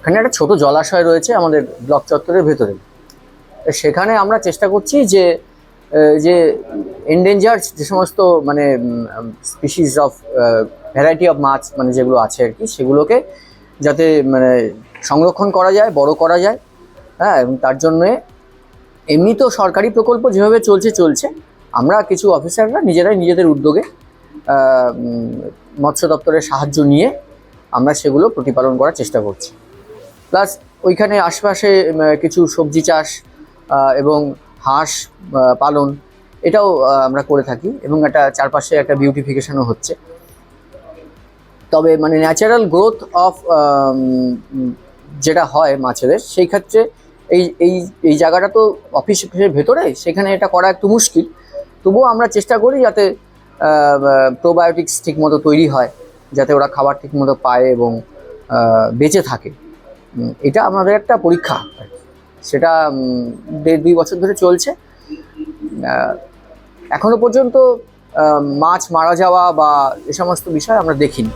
এখানে একটা ছোট জলাশয় রয়েছে আমাদের ব্লক চত্বরের ভেতরে। সেখানে আমরা চেষ্টা করছি যে যে এন্ডেঞ্জার্ড যে সমস্ত মানে species of variety of mass মানে যেগুলো আছে আর কি, সেগুলোকে যাতে মানে সংরক্ষণ করা যায়, বড় করা যায়। হ্যাঁ, এবং তার জন্যে এমনি তো সরকারি প্রকল্প যেভাবে চলছে, আমরা কিছু অফিসাররা নিজেদের উদ্যোগে মৎস্য দপ্তরের সাহায্য নিয়ে আমরা সেগুলো প্রতিপালন করার চেষ্টা করছি। প্লাস ওইখানে আশপাশে কিছু সবজি চাষ এবং হাঁস পালন এটাও আমরা করে থাকি, এবং একটা চারপাশে একটা বিউটিফিকেশনও হচ্ছে। তবে মানে ন্যাচারাল গ্রোথ অফ যেটা হয় মাছেদের, সেই ক্ষেত্রে এই এই এই জায়গাটা তো অফিসের ভেতরে, সেখানে এটা করা একটু মুশকিল। তবুও আমরা চেষ্টা করি যাতে প্রোবায়োটিক্স ঠিকমতো তৈরি হয়, যাতে ওরা খাবার ঠিকমতো পায় এবং বেঁচে থাকে। এটা আমাদের একটা পরীক্ষা, সেটা 1.5-2 বছর ধরে চলছে। এখনো পর্যন্ত মাছ মারা যাওয়া বা এ সমস্ত বিষয় আমরা দেখিনি।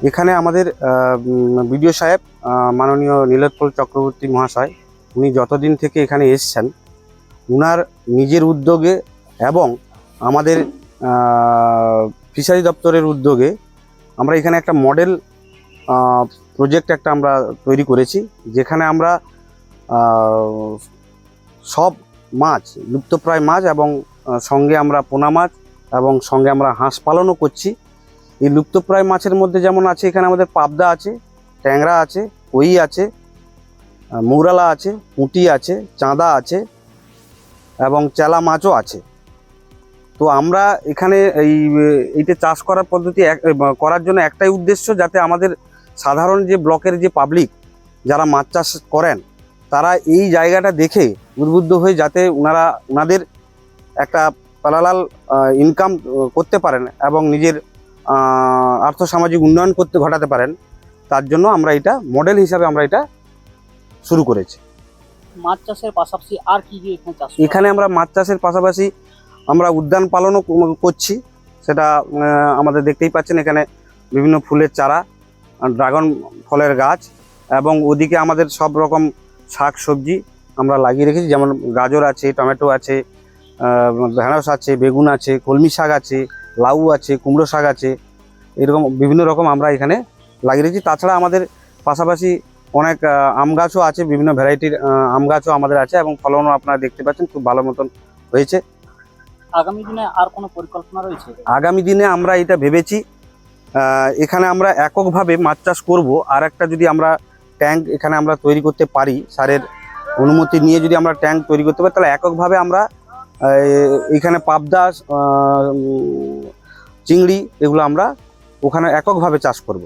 এখানে আমাদের বিডিও সাহেব মাননীয় নীলোৎপল চক্রবর্তী মহাশয়, উনি যতদিন থেকে এখানে এসছেন, উনার নিজের উদ্যোগে এবং আমাদের ফিশারি দপ্তরের উদ্যোগে আমরা এখানে একটা মডেল প্রজেক্ট একটা আমরা তৈরি করেছি, যেখানে আমরা সব মাছ, লুপ্তপ্রায় মাছ এবং সঙ্গে আমরা পোনা মাছ এবং সঙ্গে আমরা হাঁস পালনও করছি। এই লুপ্তপ্রায় মাছের মধ্যে যেমন আছে এখানে আমাদের পাবদা আছে, ট্যাংরা আছে, কই আছে, মৌরালা আছে, পুঁটি আছে, চাঁদা আছে এবং চেলা মাছও আছে। তো আমরা এখানে এইটা চাষ করার পদ্ধতি করার জন্য একটাই উদ্দেশ্য, যাতে আমাদের সাধারণ যে ব্লকের যে পাবলিক যারা মাছ চাষ করেন, তারা এই জায়গাটা দেখে উদ্বুদ্ধ হয়ে যাতে ওনাদের একটা প্যারালাল ইনকাম করতে পারেন এবং নিজের আর্থসামাজিক উন্নয়ন ঘটাতে পারেন, তার জন্য আমরা এটা মডেল হিসাবে আমরা এটা শুরু করেছি। মাছ চাষের পাশাপাশি আর কি কি এখানে চাষ? এখানে আমরা মাছ চাষের পাশাপাশি আমরা উদ্যান পালনও করছি। সেটা আমাদের দেখতেই পাচ্ছেন, এখানে বিভিন্ন ফুলের চারা, ড্রাগন ফলের গাছ এবং ওদিকে আমাদের সব রকম শাক সবজি আমরা লাগিয়ে রেখেছি, যেমন গাজর আছে, টমেটো আছে, ঢেঁড়স আছে, বেগুন আছে, কলমি শাক আছে, লাউ আছে, কুমড়ো শাক আছে, এরকম বিভিন্ন রকম আমরা এখানে লাগিয়ে রেখেছি। তাছাড়া আমাদের পাশাপাশি অনেক আম গাছও আছে, বিভিন্ন ভ্যারাইটির আম গাছও আমাদের আছে এবং ফলনও আপনারা দেখতে পাচ্ছেন খুব ভালো মতন হয়েছে। আগামী দিনে আর কোনো পরিকল্পনা রয়েছে? আগামী দিনে আমরা এটা ভেবেছি, এখানে আমরা এককভাবে মাছ চাষ করব। আর একটা যদি আমরা ট্যাঙ্ক এখানে আমরা তৈরি করতে পারি, স্যারের অনুমতি নিয়ে যদি আমরা ট্যাঙ্ক তৈরি করতে পারি, তাহলে এককভাবে আমরা এখানে পাবদা, চিংড়ি এগুলো আমরা ওখানে এককভাবে চাষ করব।